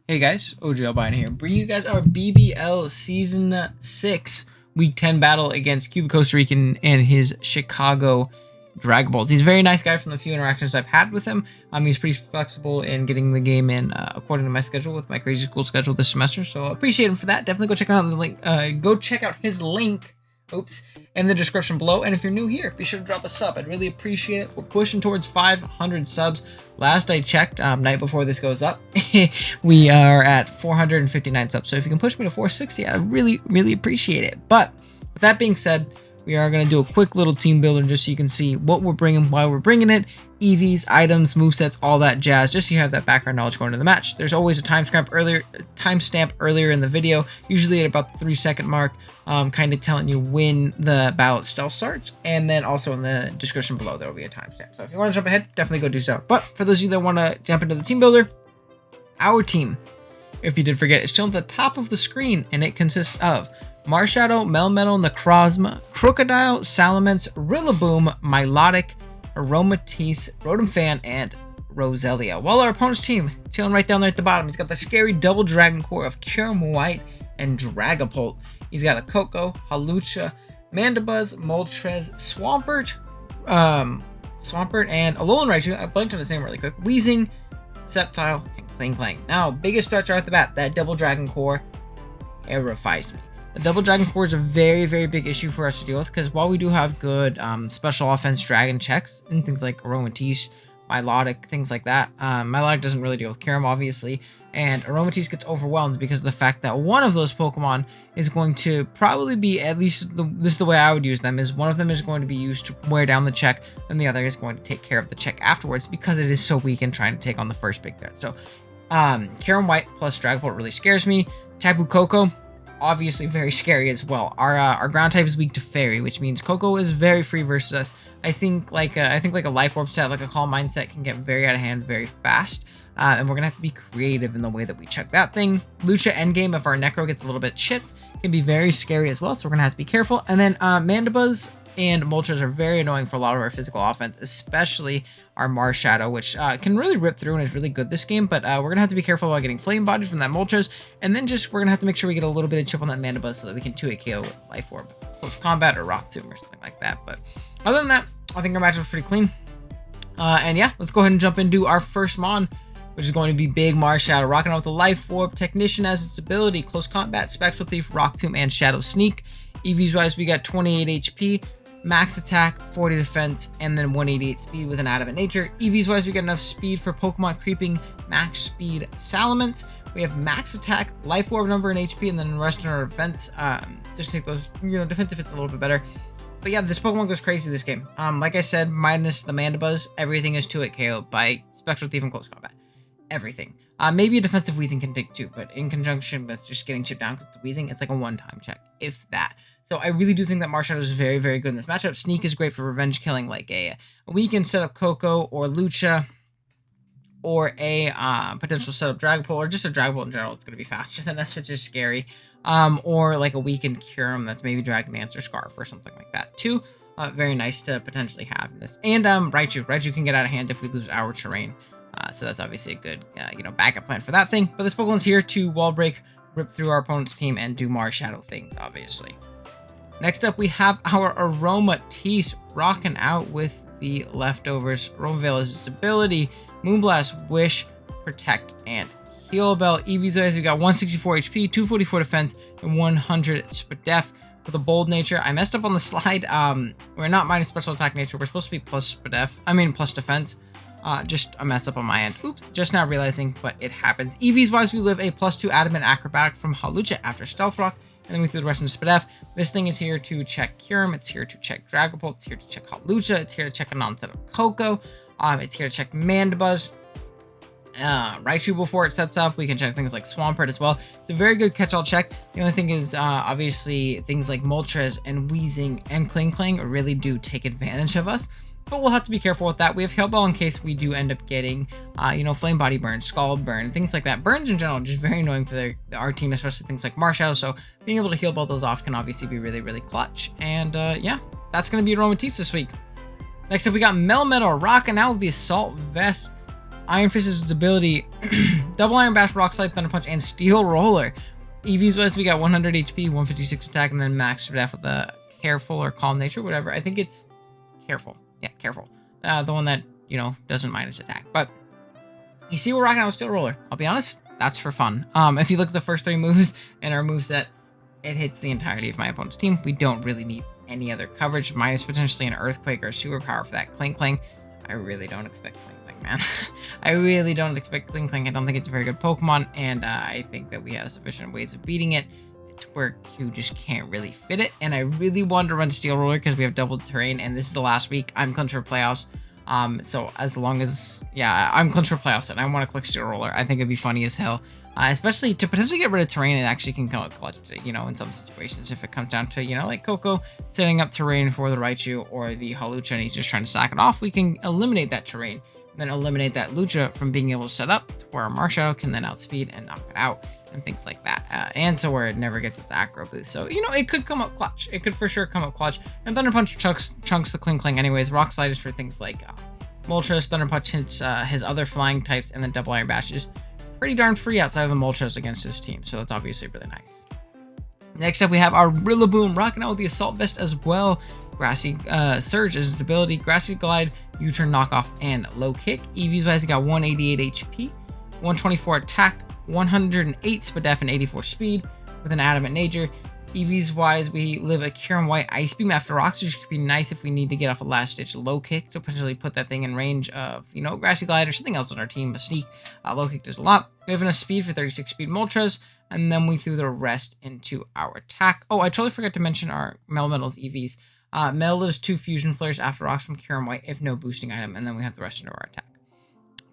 Hey guys, OGalbina here, bringing you guys our BBL Season 6 Week 10 battle against Cuba Costa Rican and his Chicago Dragballs. He's a very nice guy from the few interactions I've had with him. He's pretty flexible in getting the game in according to my schedule with my crazy school schedule this semester, so I appreciate him for that. Definitely go check out the link. Go check out his link. In the description below. And if you're new here, be sure to drop a sub. I'd really appreciate it. We're pushing towards 500 subs. Last I checked, night before this goes up, we are at 459 subs. So if you can push me to 460, I really appreciate it. But with that being said, we are going to do a quick little team builder just so you can see what we're bringing, why we're bringing it, EVs, items, movesets, all that jazz, just so you have that background knowledge going into the match. There's always a timestamp earlier in the video, usually at about the 3-second mark, kind of telling you when the battle itself starts, and then also in the description below there will be a timestamp. So if you want to jump ahead, definitely go do so. But for those of you that want to jump into the team builder, our team, if you did forget, is shown at the top of the screen, and it consists of Marshadow, Melmetal, Necrozma, Crocodile, Salamence, Rillaboom, Milotic, Aromatisse, Rotom Fan, and Roselia. While our opponent's team, chilling right down there at the bottom, he's got the scary double Dragon Core of Kyurem White and Dragapult. He's got a Koko, Hawlucha, Mandibuzz, Moltres, Swampert, and Alolan Raichu. I blanked on his name really quick. Weezing, Sceptile, and Kling. Now, biggest threats right at the bat, that double Dragon Core terrifies me. The double Dragon Core is a very big issue for us to deal with, because while we do have good special offense dragon checks and things like Aromatisse, Milotic, things like that, Milotic doesn't really deal with Kyurem, obviously, and Aromatisse gets overwhelmed because of the fact that one of those Pokemon is going to probably be, at least this is the way I would use them, is one of them is going to be used to wear down the check, and the other is going to take care of the check afterwards, because it is so weak in trying to take on the first big threat. So Kyurem White plus Dragapult really scares me. Tapu Koko, obviously very scary as well. Our ground type is weak to fairy, which means Koko is very free versus us. I think like a life orb set, like a calm mindset, can get very out of hand very fast, and we're gonna have to be creative in the way that we check that thing. Lucha endgame, if our Necro gets a little bit chipped, can be very scary as well, so we're gonna have to be careful. And then Mandibuzz and Moltres are very annoying for a lot of our physical offense, especially our Marshadow, which can really rip through and is really good this game, but we're going to have to be careful about getting flame bodied from that Moltres, and then just we're going to have to make sure we get a little bit of chip on that Mandibuzz so that we can 2-hit KO with Life Orb, Close Combat, or Rock Tomb, or something like that. But other than that, I think our match was pretty clean. And yeah, let's go ahead and jump into our first Mon, which is going to be Big Marshadow, rocking out with the Life Orb. Technician as its ability, Close Combat, Spectral Thief, Rock Tomb, and Shadow Sneak. EVs wise, we got 28 HP, max attack, 40 defense, and then 188 speed with an adamant nature. EVs wise, we got enough speed for Pokemon Creeping, max speed Salamence. We have max attack, life orb number, and HP, and then the rest of our defense. Just take those, defensive hits a little bit better. But yeah, this Pokemon goes crazy this game. Like I said, minus the Mandibuzz, everything is 2-hit KO by Spectral Thief and Close Combat. Everything. Maybe a defensive Weezing can take 2, but in conjunction with just getting chipped down because it's Weezing, it's like a one-time check, if that. So I really do think that Marshadow is very good in this matchup. Sneak is great for revenge killing, like a weekend setup Koko or Lucha, or a potential setup Dragapult, or just a Dragapult in general. It's going to be faster than us, which is scary. Or like a weekend Kyurem that's maybe Dragon Dance or Scarf or something like that too. Very nice to potentially have in this. And Raichu can get out of hand if we lose our terrain. So that's obviously a good backup plan for that thing. But this Pokemon's here to wall break, rip through our opponent's team, and do Marshadow things, obviously. Next up, we have our Aromatisse rocking out with the leftovers. Aromaveil is its ability, Moonblast, Wish, Protect, and Heal Bell. EVs wise, we got 164 HP, 244 defense, and 100 def. With a bold nature, I messed up on the slide. We're not minus special attack nature. We're supposed to be plus defense. Just a mess up on my end. Oops, just now realizing, but it happens. EVs wise, we live a +2 adamant acrobatic from Hawlucha after Stealth Rock. And then we threw the rest into Spadef. This thing is here to check Kyurem. It's here to check Dragapult. It's here to check Hawlucha. It's here to check a non-set of Koko. It's here to check Mandibuzz. Raichu before it sets up. We can check things like Swampert as well. It's a very good catch-all check. The only thing is, obviously, things like Moltres and Weezing and Kling really do take advantage of us. But we'll have to be careful with that. We have Heal Bell in case we do end up getting, Flame Body Burn, Scald Burn, things like that. Burns in general are just very annoying for our team, especially things like Marshadow. So being able to heal both those off can obviously be really clutch. And yeah, that's going to be Aromatisse this week. Next up, we got Melmetal rocking out with the Assault Vest. Iron Fist is its ability, Double Iron Bash, Rock Slide, Thunder Punch, and Steel Roller. EVs wise, we got 100 HP, 156 attack, and then max def with the Careful or Calm Nature, whatever. I think it's Careful. Yeah, Careful. The one that, you know, doesn't minus attack. But you see we're rocking out with Steel Roller. I'll be honest, that's for fun. If you look at the first 3 moves in our moveset, it hits the entirety of my opponent's team. We don't really need any other coverage, minus potentially an Earthquake or Superpower for that Cling Clang. I really don't expect Cling Clang, man. I really don't expect Cling Clang. I don't think it's a very good Pokemon, and I think that we have sufficient ways of beating it to where Q just can't really fit it. And I really wanted to run Steel Roller because we have double terrain, and this is the last week. I'm clinched for playoffs. So as long as, yeah, I'm clinched for playoffs and I want to click Steel Roller, I think it'd be funny as hell. Especially to potentially get rid of terrain, it actually can come out clutch, you know, in some situations. If it comes down to, you know, like Coco setting up terrain for the Raichu or the Hawlucha and he's just trying to sack it off, we can eliminate that terrain and then eliminate that Lucha from being able to set up to where a Marshadow can then outspeed and knock it out and things like that. And so where it never gets its aggro boost. So, you know, it could come up clutch. It could for sure come up clutch. And Thunder Punch chunks the Cling Clang anyways. Rock Slide is for things like Moltres. Thunder Punch hits his other flying types, and then Double Iron Bash is pretty darn free outside of the Moltres against his team. So that's obviously really nice. Next up, we have our Rillaboom rocking out with the Assault Vest as well. Grassy Surge is its ability. Grassy Glide, U-Turn, Knockoff, and Low Kick. EVs wise, he got 188 HP, 124 attack, 108 Spadef, and 84 speed with an Adamant Nature. EVs wise, we live a Cure and White Ice Beam after rocks, which could be nice if we need to get off a last ditch Low Kick to potentially put that thing in range of, you know, Grassy Glide or something else on our team. A Sneak, Low Kick does a lot. We have enough speed for 36 speed Moltres, and then we threw the rest into our attack. Oh, I totally forgot to mention our Melmetal's EVs. Mel lives 2 Fusion Flares after rocks from Cure and White if no boosting item, and then we have the rest into our attack.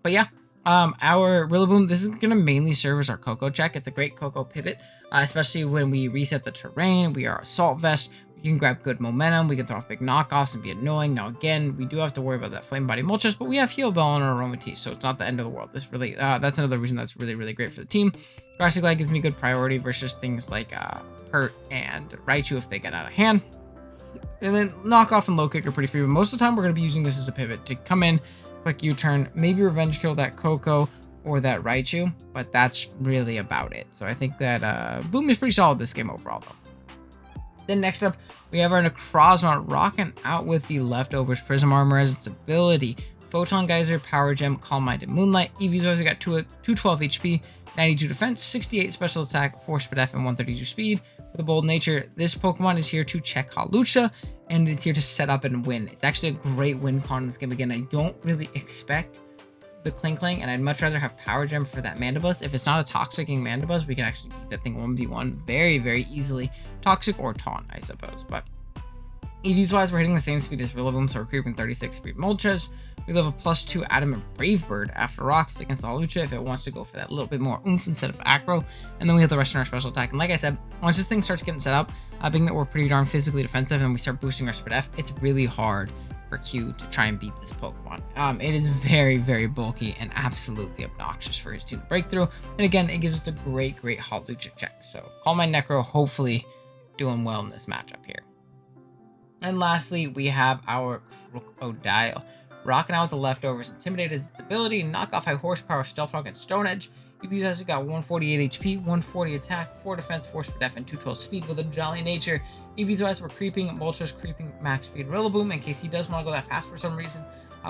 But yeah, our Rillaboom, this is going to mainly serve as our Coco check. It's a great Coco pivot, especially when we reset the terrain. We are Assault Vest. We can grab good momentum. We can throw off big knockoffs and be annoying. Now, again, we do have to worry about that Flame Body Moltres, but we have Heal Bell and our Aromatisse, so it's not the end of the world. This really, that's another reason that's really, really great for the team. Grassy Glide gives me good priority versus things like Pert and Raichu if they get out of hand. And then Knockoff and Low Kick are pretty free, but most of the time we're going to be using this as a pivot to come in, click U-turn, maybe Revenge Kill that Coco or that Raichu, but that's really about it. So I think that Boom is pretty solid this game overall, though. Then next up, we have our Necrozma rocking out with the Leftovers Prism Armor as its ability. Photon Geyser, Power Gem, Calm Mind, and Moonlight. EVs always got 212 HP, 92 defense, 68 special attack, 4 Spadef, and 132 speed. With a Bold Nature, this Pokemon is here to check Hawlucha, and it's here to set up and win. It's actually a great win con in this game. Again, I don't really expect the Cling Clang, and I'd much rather have Power Gem for that Mandibuzz. If it's not a Toxicing Mandibuzz, we can actually beat that thing 1v1 very, very easily. Toxic or Taunt, I suppose. But EVs wise, we're hitting the same speed as Rillaboom, so we're creeping 36 speed Moltres. We live a +2 Adamant Brave Bird after rocks against Hawlucha if it wants to go for that little bit more oomph instead of aggro. And then we have the rest in our special attack. And like I said, once this thing starts getting set up, being that we're pretty darn physically defensive and we start boosting our Spadef, it's really hard for Q to try and beat this Pokemon. It is very, very bulky and absolutely obnoxious for his team to break through. And again, it gives us a great, great Hawlucha check. So Calm Mind Necro hopefully doing well in this matchup here. And lastly, we have our Crocodile. Rocking out with the Leftovers, Intimidate is its ability, Knock Off, High Horsepower, Stealth Rock, and Stone Edge. EVs has got 148 HP, 140 attack, 4 defense, 4 Spadef, and 212 speed with a Jolly Nature. EVs wise, we're creeping, Moltres creeping, max speed Rillaboom in case he does want to go that fast for some reason.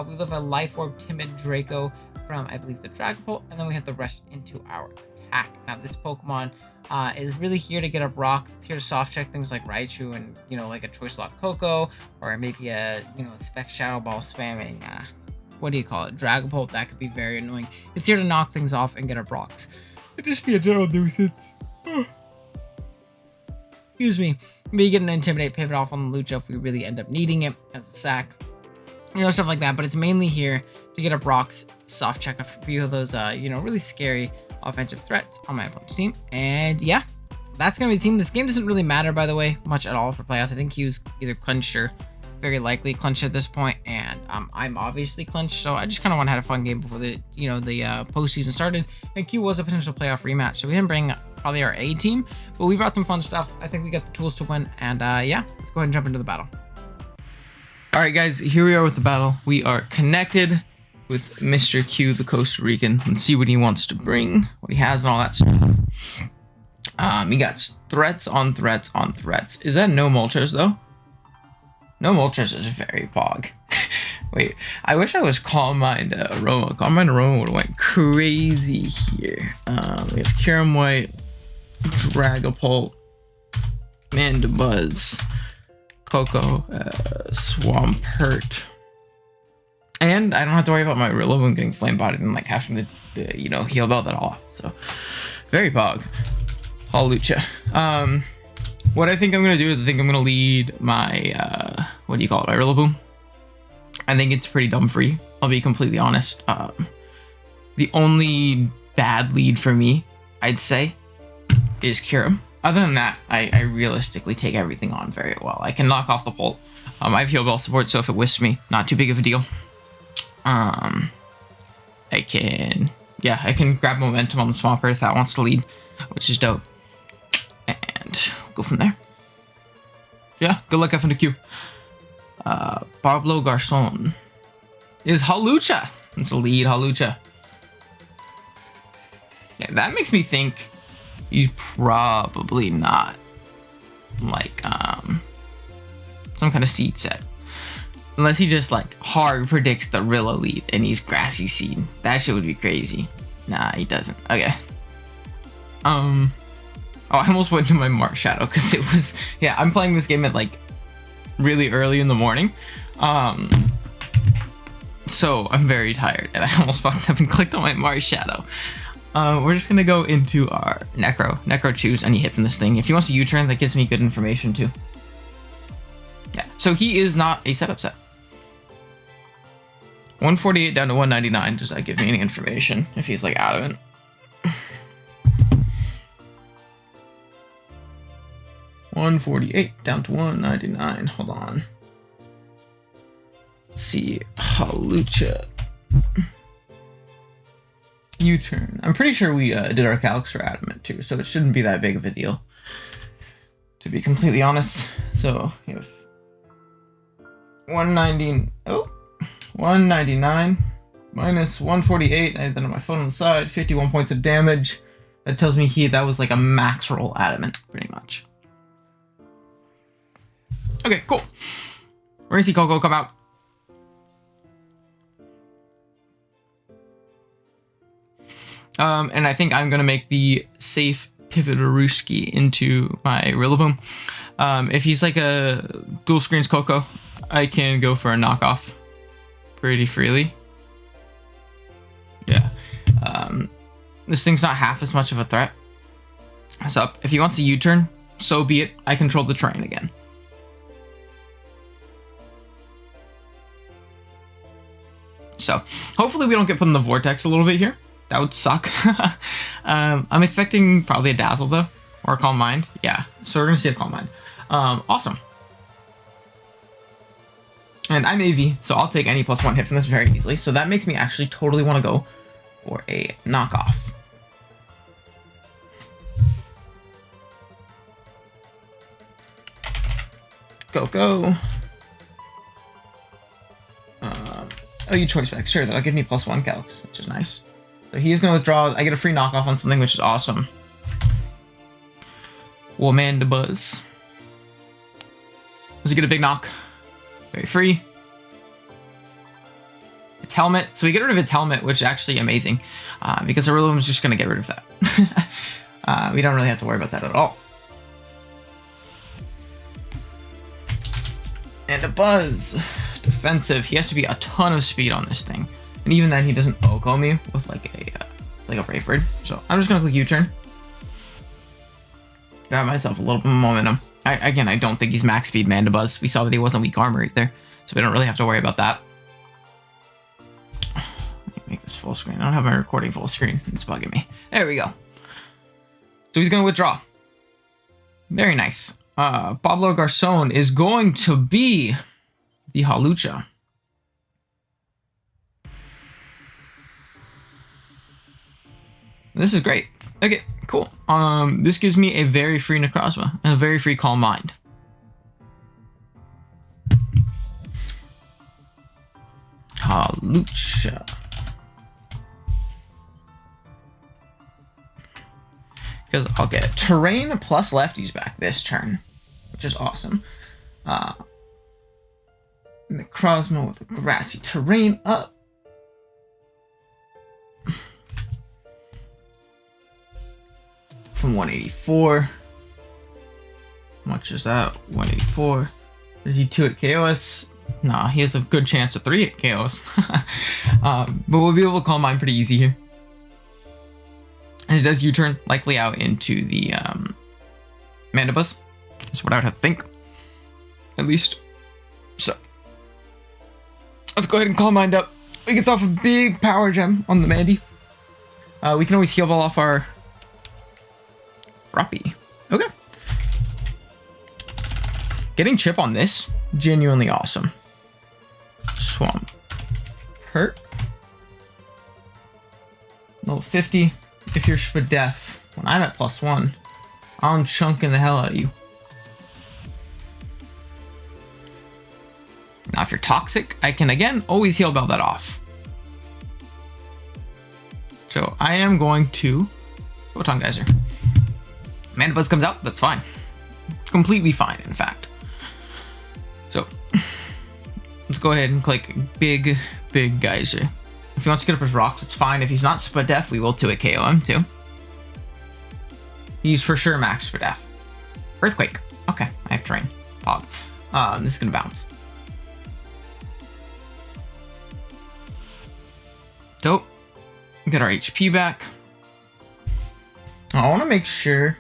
We live a Life Orb, Timid Draco from, I believe, the Dragapult, and then we have the rest into our attack. Now, this Pokemon is really here to get up rocks. It's here to soft check things like Raichu and, you know, like a Choice Lock Coco, or maybe a, you know, Spec Shadow Ball spamming, what do you call it, Dragapult. That could be very annoying. It's here to knock things off and get up rocks. It'd just be a general nuisance. Excuse me. Maybe get an Intimidate pivot off on the Lucha if we really end up needing it as a sack. You know, stuff like that. But it's mainly here to get up rocks, soft check a few of those, you know, really scary offensive threats on my opponent's team. And yeah, that's going to be the team. This game doesn't really matter, by the way, much at all for playoffs. I think Q's either clinched or very likely clinched at this point, and I'm obviously clinched, so I just kind of want to have a fun game before the, you know, the postseason started. And Q was a potential playoff rematch, so we didn't bring probably our A team, but we brought some fun stuff. I think we got the tools to win, and yeah, let's go ahead and jump into the battle. All right, guys, here we are with the battle. We are connected. with Mr. Q, the Costa Rican, and see what he wants to bring, what he has, and all that stuff. He got threats on threats on threats. Is that no Moltres, though? No Moltres is very pog. Wait, I wish I was Calm Mind Aroma. Calm Mind Aroma would have went crazy here. We have Kyurem White, Dragapult, Mandibuzz, Coco, Swampert. And I don't have to worry about my Rillaboom getting flame bodied and like having to, you know, heal that off. So, very pog. Hawlucha. What I think I'm going to do is I think I'm going to lead my, what do you call it, my Rillaboom. I think it's pretty dumb free. I'll be completely honest. The only bad lead for me, I'd say, is Kyurem. Other than that, I realistically take everything on very well. I can knock off the Bolt. I have Heal Bell support, so if it wisps me, not too big of a deal. I can grab momentum on the Swampert if that wants to lead, which is dope. And go from there. Yeah, good luck F into Q. Pablo Garcon is Hawlucha. It's a lead Hawlucha. Yeah, that makes me think he's probably not like some kind of seed set. Unless he just like hard predicts the Rilla lead and he's Grassy Seed. That shit would be crazy. Nah, he doesn't. Okay. Oh, I almost went to my Mark Shadow because it was, yeah, I'm playing this game at like really early in the morning. So I'm very tired and I almost fucked up and clicked on my Mars Shadow. We're just gonna go into our Necro choose any hit from this thing. If he wants to U-turn, that gives me good information too. Yeah, so he is not a setup set. 148 down to 199. Does that give me any information if he's like out of it? 148 down to 199. Hold on. Let's see. Hawlucha. U-turn. I'm pretty sure we did our calcs for Adamant too, so it shouldn't be that big of a deal, to be completely honest. So you have 199 minus 148. I have that on my phone on the side. 51 points of damage. That tells me that was like a max roll Adamant, pretty much. Okay, cool. We're gonna see Coco come out. And I think I'm gonna make the safe pivot Aruski into my Rillaboom. If he's like a dual screens Coco, I can go for a knockoff pretty freely. Yeah. This thing's not half as much of a threat. So if he wants a U-turn, so be it. I control the terrain again. So hopefully we don't get put in the vortex a little bit here. That would suck. I'm expecting probably a Dazzle though, or a Calm Mind. Yeah, so we're gonna see a Calm Mind. Awesome. And I'm AV, so I'll take any +1 hit from this very easily. So that makes me actually totally want to go for a knockoff. Go. Oh, you choice back. Sure, that'll give me +1 calcs, which is nice. So he's going to withdraw. I get a free knockoff on something, which is awesome. Mandibuzz. Does he get a big knock? Very free. Its helmet. So we get rid of its helmet, which is actually amazing. Because Rillaboom is just going to get rid of that. We don't really have to worry about that at all. And a Buzz. Defensive. He has to be a ton of speed on this thing. And even then, he doesn't OHKO me with like a Brave Bird. So I'm just going to click U-turn. Got myself a little bit of momentum. Again, I don't think he's max speed Mandibuzz. We saw that he wasn't weak armor either. So we don't really have to worry about that. Let me make this full screen. I don't have my recording full screen. It's bugging me. There we go. So he's going to withdraw. Very nice. Pablo Garcon is going to be the Hawlucha. This is great. Okay, cool. This gives me a very free Necrozma and a very free Calm Mind. Lucha. Because I'll get terrain plus lefties back this turn, which is awesome. Necrozma with a grassy terrain up. From 184. How much is that? 184. Is he 2 at KOS? Nah, he has a good chance of 3 at KOS. But we'll be able to call mine pretty easy here. And it does U-turn, likely out into the Mandibus. That's what I would have to think. At least. So. Let's go ahead and call mine up. We get off a big power gem on the Mandy. We can always heal ball off our Ruppy. Okay. Getting chip on this, genuinely awesome. Swamp. Hurt. Level 50. If you're Spadef, when I'm at +1, I'm chunking the hell out of you. Now, if you're toxic, I can again always heal bell that off. So I am going to Photon Geyser. Mandibuzz comes out, that's fine. Completely fine, in fact. So let's go ahead and click big geyser. If he wants to get up his rocks, it's fine. If he's not Spadef, we will 2-hit KO him too. He's for sure max Spadef. Earthquake. Okay, I have terrain. Pog. This is gonna bounce. Dope. Get our HP back. I want to make sure.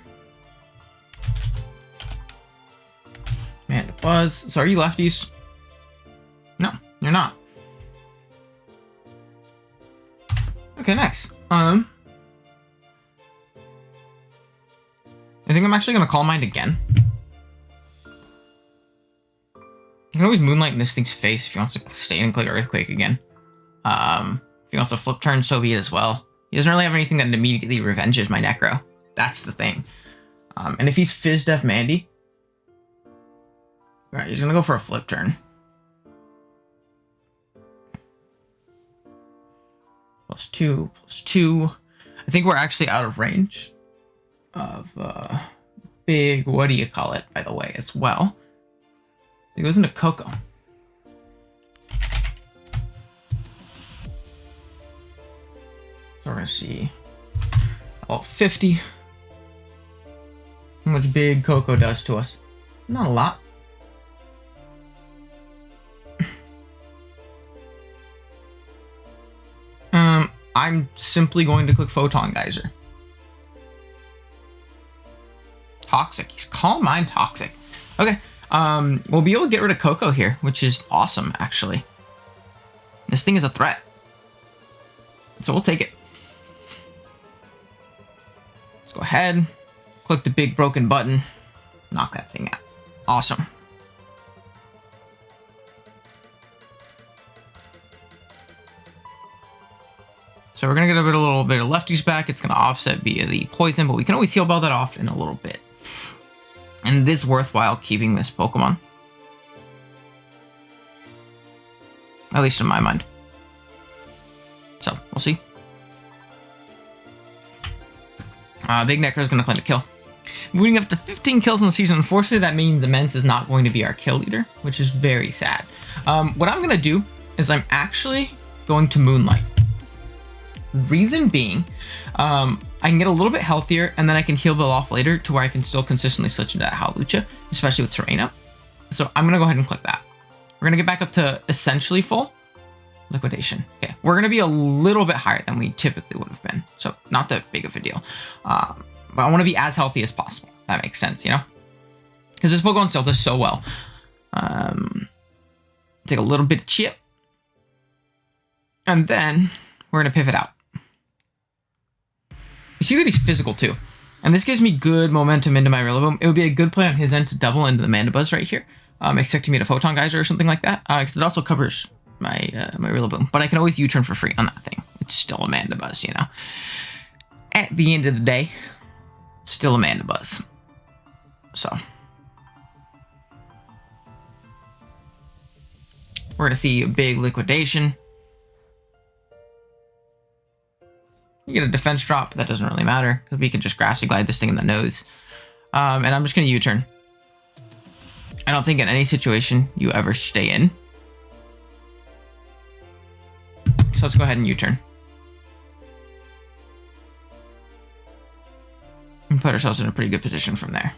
Mandibuzz. So are you lefties? No, you're not. Okay, nice. I think I'm actually gonna call mine again. You can always Moonlight in this thing's face if he wants to stay and click Earthquake again. If he wants to flip turn, so be it as well. He doesn't really have anything that immediately revenges my Necro. That's the thing. And if he's Fizdef Mandy, right, he's gonna go for a flip turn. +2, +2. I think we're actually out of range of big, what do you call it, by the way, as well. So he goes into Coco. So we're gonna see all 50. How much big Coco does to us. Not a lot. I'm simply going to click Photon Geyser. Toxic. He's calling mine toxic. Okay. We'll be able to get rid of Coco here, which is awesome, actually. This thing is a threat. So we'll take it. Let's go ahead. Click the big broken button. Knock that thing out. Awesome. So we're going to get a little bit of lefties back. It's going to offset via the poison, but we can always heal ball that off in a little bit. And it is worthwhile keeping this Pokemon. At least in my mind. So, we'll see. Big Necro is going to claim a kill. Moving up to 15 kills in the season. Unfortunately, that means Immense is not going to be our kill leader, which is very sad. What I'm going to do is I'm actually going to Moonlight. Reason being, I can get a little bit healthier, and then I can heal Bill off later to where I can still consistently switch into that Howlucha, especially with terrain up. So I'm going to go ahead and click that. We're going to get back up to essentially full liquidation. Okay, we're going to be a little bit higher than we typically would have been, so not that big of a deal. But I want to be as healthy as possible. That makes sense, you know? Because this Pokemon still does so well. Take a little bit of chip. And then we're going to pivot out. You see that he's physical too. And this gives me good momentum into my Rillaboom. It would be a good play on his end to double into the Mandibuzz right here. Expecting me to Photon Geyser or something like that. Because it also covers my my Rillaboom. But I can always U-turn for free on that thing. It's still a Mandibuzz, you know. At the end of the day, still a Mandibuzz. So. We're going to see a big liquidation. You get a defense drop, but that doesn't really matter because we can just Grassy Glide this thing in the nose. And I'm just going to U-turn. I don't think in any situation you ever stay in. So let's go ahead and U-turn. And put ourselves in a pretty good position from there.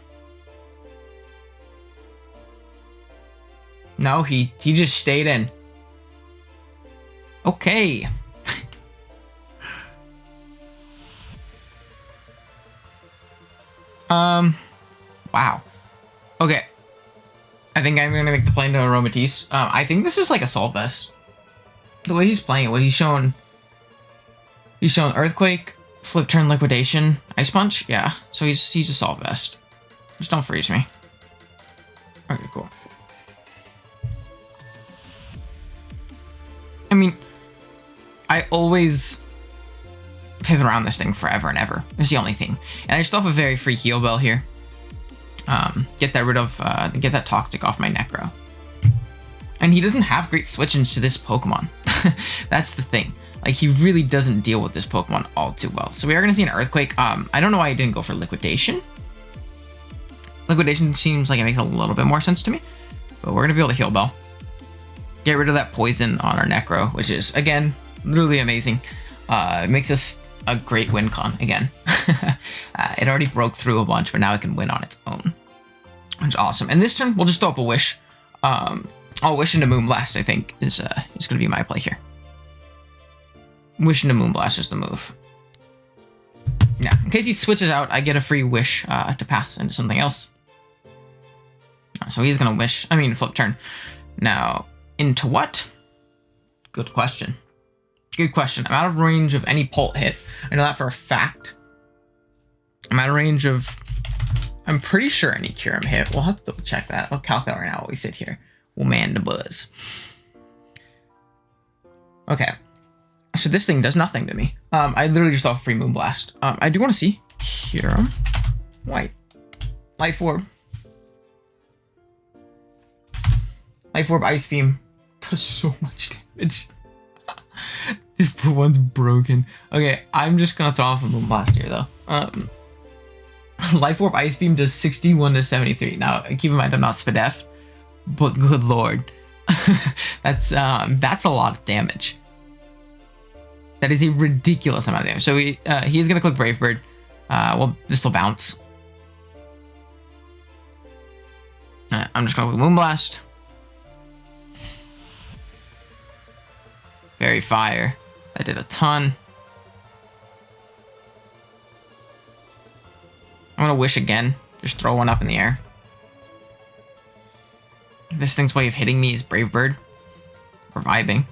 No, he just stayed in. Okay. Wow. Okay. I think I'm gonna make the play into Aromatisse. I think this is like a Soul Vest. The way he's playing it, what he's shown Earthquake, Flip Turn Liquidation, Ice Punch. Yeah, so he's a Soul Vest. Just don't freeze me. Okay, cool. I mean, I always pivot around this thing forever and ever. It's the only thing. And I still have a very free heal bell here. Get that Toxic off my Necro. And he doesn't have great switch-ins to this Pokemon. That's the thing. Like, he really doesn't deal with this Pokemon all too well. So we are going to see an Earthquake. I don't know why I didn't go for Liquidation. Liquidation seems like it makes a little bit more sense to me. But we're going to be able to Heal Bell. Get rid of that poison on our Necro, which is, again, literally amazing. It makes us a great win con again. It already broke through a bunch, but now it can win on its own. Which is awesome. And this turn, we'll just throw up a Wish. I'll Wish into Moonblast, I think, is going to be my play here. Wish into Moonblast is the move. Yeah, in case he switches out, I get a free Wish to pass into something else. So he's going to Flip Turn. Now, into what? Good question. Good question. I'm out of range of any Pult hit. I know that for a fact. I'm out of range of, I'm pretty sure any Kyurem hit. We'll have to double check that. I'll calculate right now while we sit here. We'll man the buzz. Okay. So this thing does nothing to me. I literally just thought free Moonblast. I do want to see Kyurem. White. Life Orb. Life Orb Ice Beam. Does so much damage. This one's broken. Okay, I'm just gonna throw off a Moonblast here though. Life Orb Ice Beam does 61 to 73. Now keep in mind I'm not Spadef, but good lord. that's a lot of damage. That is a ridiculous amount of damage. So he is gonna click Brave Bird. Well, this will bounce. I'm just gonna click Moonblast. Fairy Fire. I did a ton. I'm gonna Wish again. Just throw one up in the air. This thing's way of hitting me is Brave Bird. We're vibing.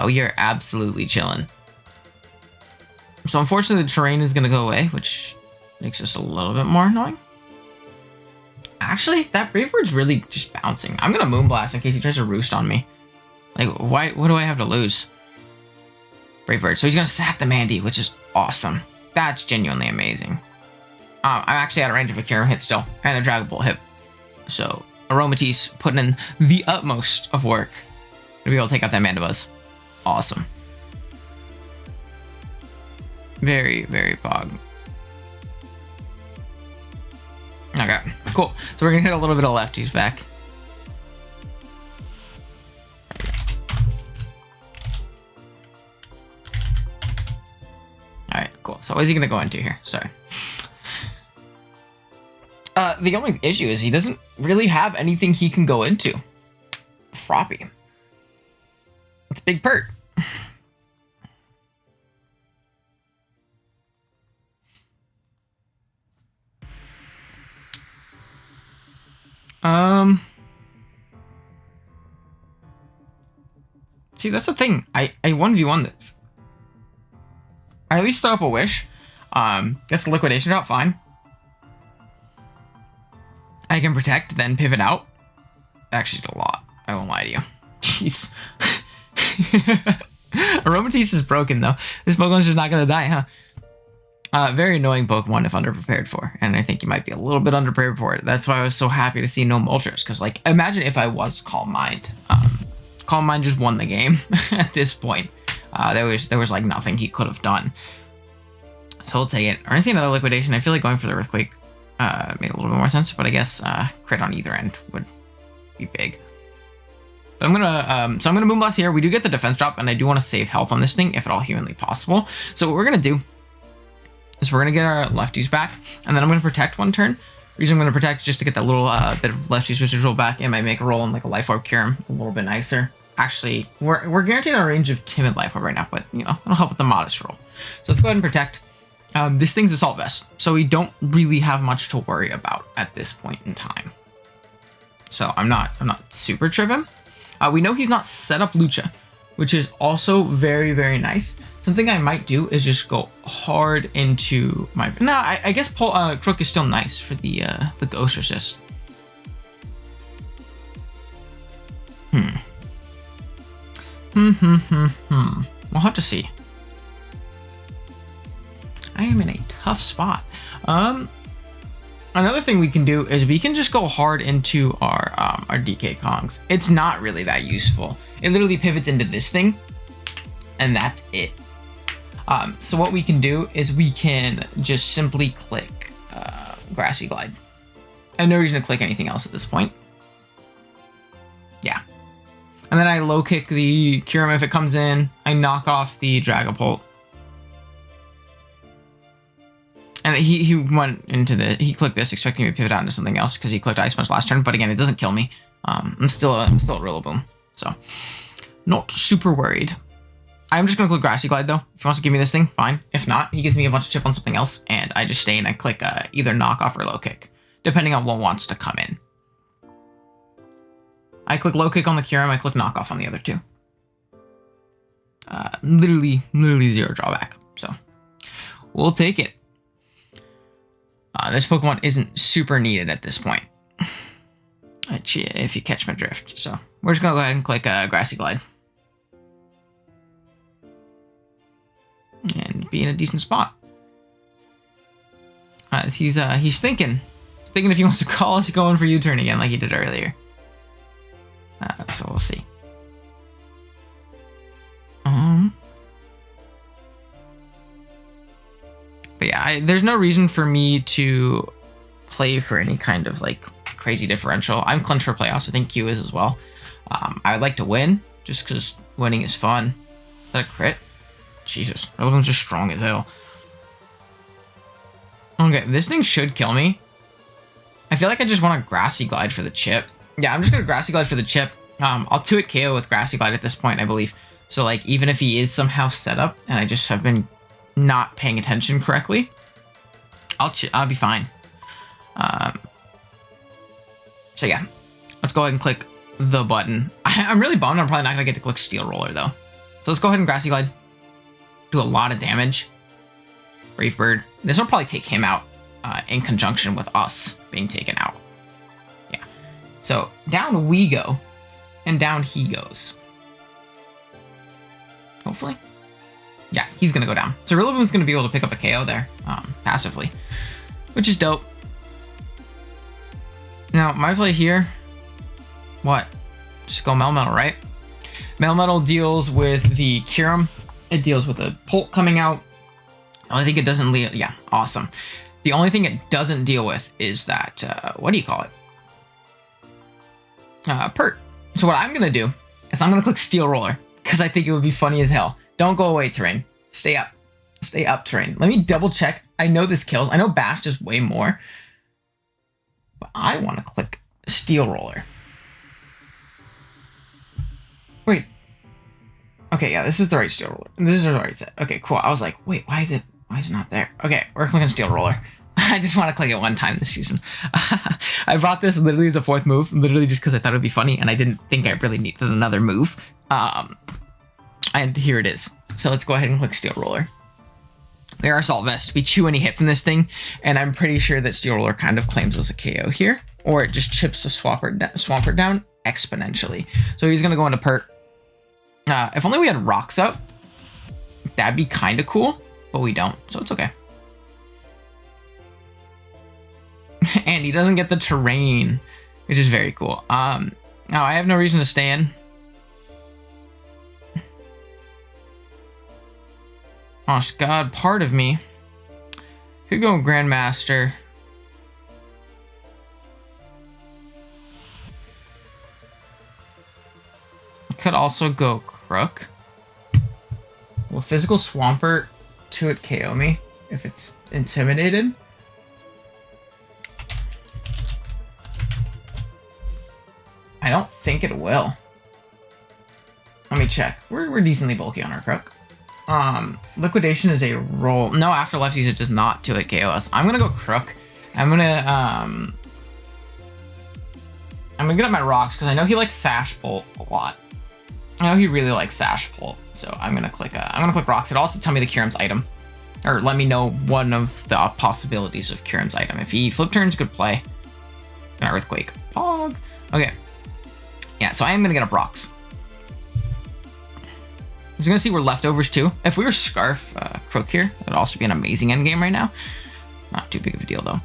We are absolutely chilling. So unfortunately the terrain is gonna go away, which makes us a little bit more annoying. Actually, that Brave Bird's really just bouncing. I'm gonna Moonblast in case he tries to roost on me. Like, why? What do I have to lose? Brave Bird. So he's gonna sack the Mandy, which is awesome. That's genuinely amazing. I'm actually out of range of a Kyurem hit still, and a Dragon Bolt hit. So Aromatisse putting in the utmost of work to be able to take out that Mandibuzz. Awesome. Very, very pog. Okay, cool. So we're gonna hit a little bit of lefties back. Alright, cool. So what is he gonna go into here? Sorry. The only issue is he doesn't really have anything he can go into. Froppy. It's Big Pert. See, that's the thing. I 1v1 this. I at least throw up a Wish. Gets the Liquidation drop, fine. I can Protect, then pivot out. Actually, a lot. I won't lie to you. Jeez. Aromatisse is broken, though. This Pokemon's just not gonna die, huh? Very annoying Pokemon if underprepared for. And I think you might be a little bit underprepared for it. That's why I was so happy to see no Moltres. Because, like, imagine if I was Calm Mind. Calm Mind just won the game at this point. There was like nothing he could have done. So we'll take it. We're gonna see another liquidation. I feel like going for the earthquake made a little bit more sense, but I guess crit on either end would be big. But I'm gonna Moonblast here. We do get the defense drop, and I do want to save health on this thing if at all humanly possible. So what we're gonna do is we're gonna get our lefties back, and then I'm gonna protect one turn. The reason I'm gonna protect is just to get that little bit of lefties residual back. It might make a roll in like a life orb cure him a little bit nicer. Actually, we're guaranteed a range of timid life orb right now, but you know it'll help with the modest roll. So let's go ahead and protect. This thing's assault vest, so we don't really have much to worry about at this point in time. So I'm not super tripping. We know he's not set up Lucha, which is also very, very nice. Something I might do is just go hard into my... No, I guess Crook is still nice for the Ghost Resist. We'll have to see. I am in a tough spot. Another thing we can do is we can just go hard into our DK Kongs. It's not really that useful. It literally pivots into this thing, and that's it. So what we can do is we can just simply click Grassy Glide. I have no reason to click anything else at this point. Yeah. And then I low kick the Kyurem if it comes in. I knock off the Dragapult. And he went into he clicked this expecting me to pivot out into something else because he clicked Ice Punch last turn, but again, it doesn't kill me. I'm still at Rillaboom, so not super worried. I'm just gonna click Grassy Glide though. If he wants to give me this thing, fine. If not, he gives me a bunch of chip on something else, and I just stay and I click either knock off or low kick, depending on what wants to come in. I click low kick on the Kyurem, I click knock off on the other two. Literally zero drawback, so we'll take it. This Pokemon isn't super needed at this point, if you catch my drift. So we're just gonna go ahead and click Grassy Glide and be in a decent spot. He's thinking if he wants to call us going for U-turn again like he did earlier. So we'll see. But yeah, there's no reason for me to play for any kind of like crazy differential. I'm clinched for playoffs. I think Q is as well. I would like to win just because winning is fun. Is that a crit? Jesus, Rillaboom's just strong as hell. Okay, this thing should kill me. I feel like I just want to Grassy Glide for the chip. Yeah, I'm just going to Grassy Glide for the chip. I'll 2-hit KO with Grassy Glide at this point, I believe. So like, even if he is somehow set up and I just have been not paying attention correctly, I'll be fine. So yeah, let's go ahead and click the button. I'm really bummed I'm probably not gonna get to click Steel Roller though. So let's go ahead and Grassy Glide. Do a lot of damage. Brave Bird. This will probably take him out in conjunction with us being taken out. Yeah. So down we go, and down he goes. Hopefully. Yeah, he's going to go down. So Rillaboom's going to be able to pick up a KO there, passively, which is dope. Now, my play here, what? Just go Melmetal, right? Melmetal deals with the Kyurem. It deals with the Pult coming out. I think it doesn't... Yeah, awesome. The only thing it doesn't deal with is that, what do you call it? Pert. So what I'm going to do is I'm going to click Steel Roller, because I think it would be funny as hell. Don't go away, Terrain. Stay up. Stay up, Terrain. Let me double check. I know this kills. I know Bash does way more. But I want to click Steel Roller. Wait. Okay, yeah, this is the right Steel Roller. This is the right set. Okay, cool. I was like, wait, why is it not there? Okay, we're clicking Steel Roller. I just want to click it one time this season. I brought this literally as a 4th move, literally just because I thought it would be funny, and I didn't think I really needed another move. And here it is. So let's go ahead and click Steel Roller. There are Assault Vest. We chew any hit from this thing, and I'm pretty sure that Steel Roller kind of claims as a KO here, or it just chips the Swampert down exponentially. So he's going to go into Pert. If only we had Rocks up, that'd be kind of cool, but we don't, so it's okay. And he doesn't get the Terrain, which is very cool. Now I have no reason to stay in. Honest God, part of me could go Grandmaster. Could also go Crook. Will Physical Swampert 2-hit KO me if it's intimidated? I don't think it will. Let me check. We're decently bulky on our Crook. Liquidation is a roll. No, after lefties it does not 2-hit KO us. I'm gonna go Crook. I'm gonna get up my rocks because I know he likes Sash Bolt a lot. I know he really likes Sash Bolt, so I'm gonna click rocks. It'll also tell me the Kyurem's item, or let me know one of the possibilities of Kyurem's item. If he flip turns, good play. Gonna Earthquake. Pog. Okay. Yeah, so I am gonna get up rocks. I'm just gonna see we're leftovers too. If we were Scarf Crook here, it would also be an amazing endgame right now. Not too big of a deal though.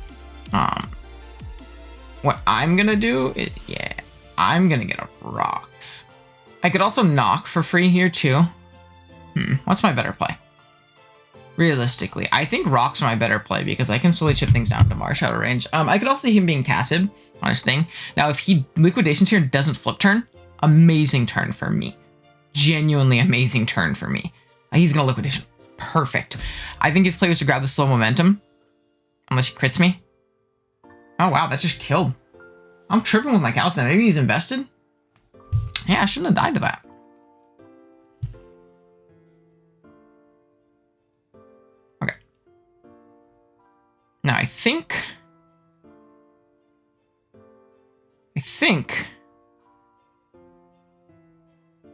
What I'm gonna do is, yeah, I'm gonna get up rocks. I could also knock for free here too. What's my better play? Realistically, I think rocks are my better play because I can slowly chip things down to Marsh out of range. I could also see him being Cassib on his thing. Now, if he liquidations here and doesn't flip turn, amazing turn for me. Genuinely amazing turn for me. He's gonna liquidation. Perfect. I think his play was to grab the slow momentum. Unless he crits me. Oh wow, that just killed. I'm tripping with my counts now. Maybe he's invested? Yeah, I shouldn't have died to that. Okay. Now I think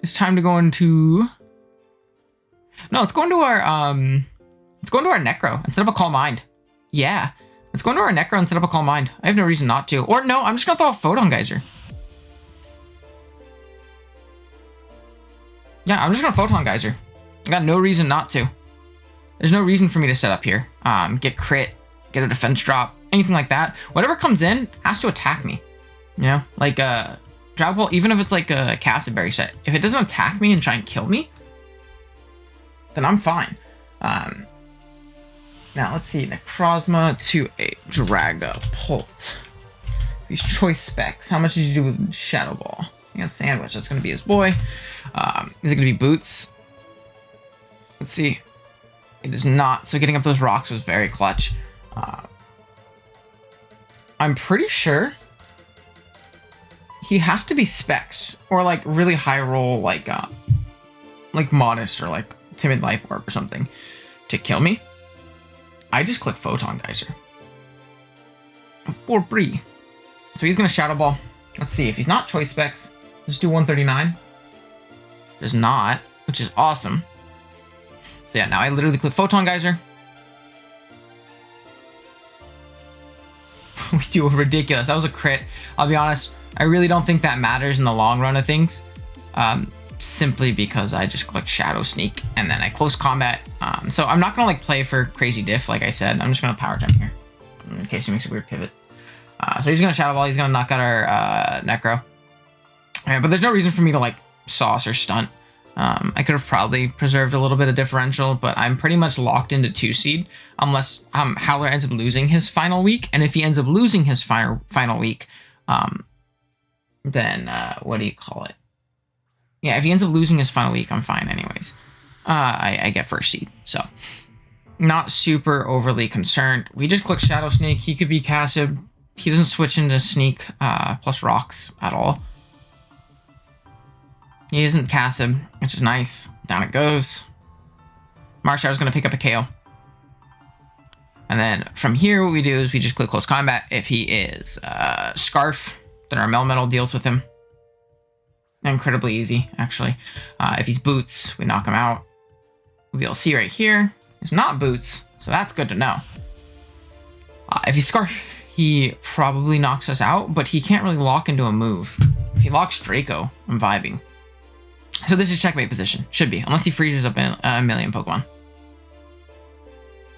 it's time to go into... No, let's go into our Necro and set up a Call Mind. Yeah. Let's go into our Necro and set up a Call Mind. I have no reason not to. Or no, I'm just gonna throw a Photon Geyser. Yeah, I'm just gonna Photon Geyser. I got no reason not to. There's no reason for me to set up here. Get crit, get a defense drop, anything like that. Whatever comes in has to attack me. You know, like Dragon Ball, even if it's like a Castleberry set, if it doesn't attack me and try and kill me, then I'm fine. Now let's see, Necrozma to a Dragapult. These choice specs. How much did you do with Shadow Ball? You have Sandwich. That's gonna be his boy. Is it gonna be Boots? Let's see. It is not. So getting up those rocks was very clutch. I'm pretty sure he has to be specs or like really high roll, like Modest or like Timid Life Orb or something to kill me. I just click Photon Geyser. For free. So he's gonna Shadow Ball. Let's see if he's not choice specs. Let's do 139. There's not, which is awesome. So yeah, now I literally click Photon Geyser. We do ridiculous. That was a crit. I'll be honest. I really don't think that matters in the long run of things. Simply because I just click Shadow Sneak and then I close combat. So I'm not gonna like play for crazy diff, like I said. I'm just gonna Power Gem here in case he makes a weird pivot. So he's gonna Shadow Ball. He's gonna knock out our Necro. But there's no reason for me to like sauce or stunt. I could have probably preserved a little bit of differential, but I'm pretty much locked into 2 seed unless Howler ends up losing his final week. And if he ends up losing his final week, then what do you call it? Yeah, if he ends up losing his final week, I'm fine anyways. I get first seed, so not super overly concerned. We just click Shadow Sneak. He could be Cassib. He doesn't switch into Sneak plus Rocks at all. He isn't Cassib, which is nice. Down it goes. Marshall's going to pick up a KO. And then from here, what we do is we just click Close Combat. If he is Scarf, then our Melmetal deals with him. Incredibly easy, actually. If he's Boots, we knock him out. We'll see right here. He's not Boots, so that's good to know. If he's Scarf, he probably knocks us out, but he can't really lock into a move. If he locks Draco, I'm vibing. So this is checkmate position. Should be, unless he freezes up a million Pokemon.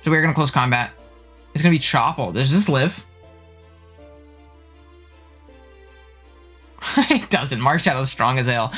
So we're going to close combat. It's going to be Chople. Does this live? It doesn't. Marshallow's strong as hell.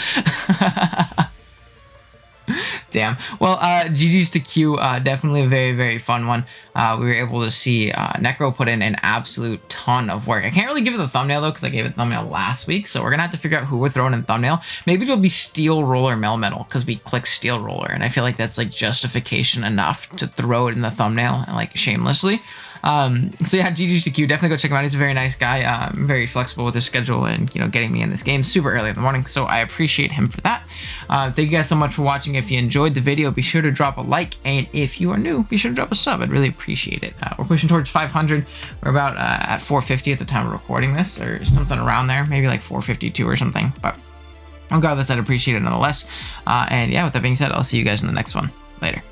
Damn. Well, GG's to Q. Definitely a very, very fun one. We were able to see Necro put in an absolute ton of work. I can't really give it the thumbnail, though, because I gave it the thumbnail last week. So we're going to have to figure out who we're throwing in thumbnail. Maybe it'll be Steel Roller Melmetal, because we click Steel Roller. And I feel like that's, like, justification enough to throw it in the thumbnail, like, shamelessly. So yeah, GG's to Q. Definitely go check him out. He's a very nice guy. Very flexible with his schedule and, you know, getting me in this game super early in the morning. So I appreciate him for that. Thank you guys so much for watching. If you enjoyed the video, be sure to drop a like. And if you are new, be sure to drop a sub. I'd really appreciate it. We're pushing towards 500. We're about at 450 at the time of recording this, or something around there. Maybe like 452 or something. But regardless, I'd appreciate it nonetheless. And yeah, with that being said, I'll see you guys in the next one. Later.